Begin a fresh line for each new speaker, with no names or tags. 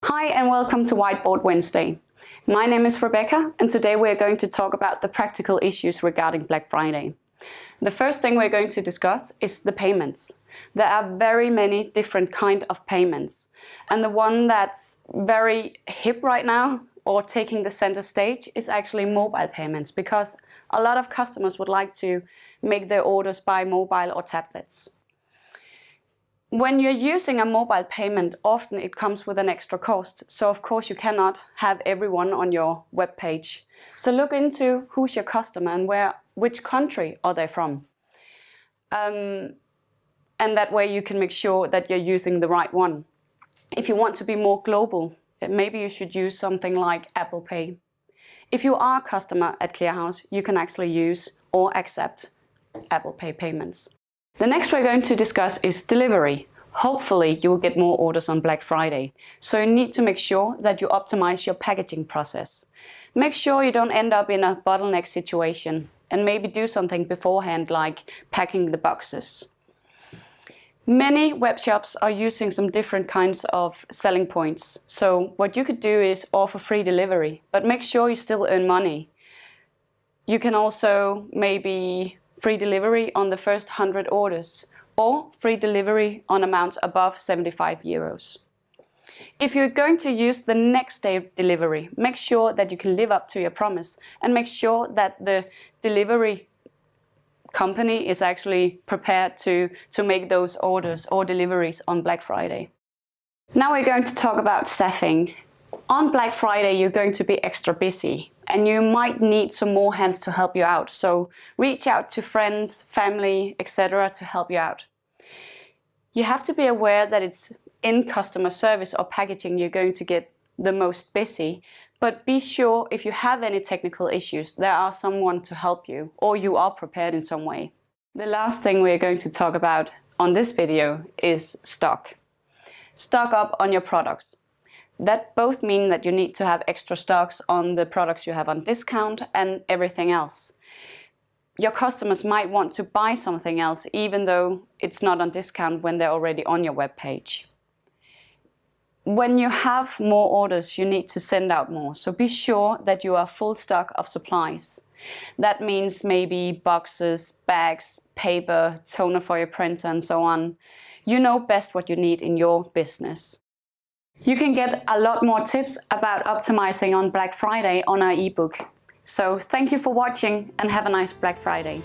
Hi and welcome to Whiteboard Wednesday. My name is Rebecca and today we're going to talk about the practical issues regarding Black Friday. The first thing we're going to discuss is the payments. There are very many different kinds of payments, and the one that's very hip right now or taking the center stage is actually mobile payments, because a lot of customers would like to make their orders by mobile or tablets. When you're using a mobile payment, often it comes with an extra cost. So of course you cannot have everyone on your web page. So look into who's your customer and which country are they from. And that way you can make sure that you're using the right one. If you want to be more global, maybe you should use something like Apple Pay. If you are a customer at Clearhouse, you can actually use or accept Apple Pay payments. The next we're going to discuss is delivery. Hopefully you will get more orders on Black Friday, so you need to make sure that you optimize your packaging process. Make sure you don't end up in a bottleneck situation and maybe do something beforehand like packing the boxes. Many web shops are using some different kinds of selling points, so what you could do is offer free delivery, but make sure you still earn money. You can also maybe free delivery on the first 100 orders, or free delivery on amounts above 75 euros. If you're going to use the next day delivery, make sure that you can live up to your promise and make sure that the delivery company is actually prepared to make those orders or deliveries on Black Friday. Now we're going to talk about staffing. On Black Friday you're going to be extra busy and you might need some more hands to help you out. So reach out to friends, family, etc. to help you out. You have to be aware that it's in customer service or packaging you're going to get the most busy, but be sure if you have any technical issues, there are someone to help you or you are prepared in some way. The last thing we're going to talk about on this video is stock. Stock up on your products. That both mean that you need to have extra stocks on the products you have on discount and everything else. Your customers might want to buy something else even though it's not on discount when they're already on your web page. When you have more orders, you need to send out more, so be sure that you are full stock of supplies. That means maybe boxes, bags, paper, toner for your printer and so on. You know best what you need in your business. You can get a lot more tips about optimizing on Black Friday on our ebook. So thank you for watching and have a nice Black Friday.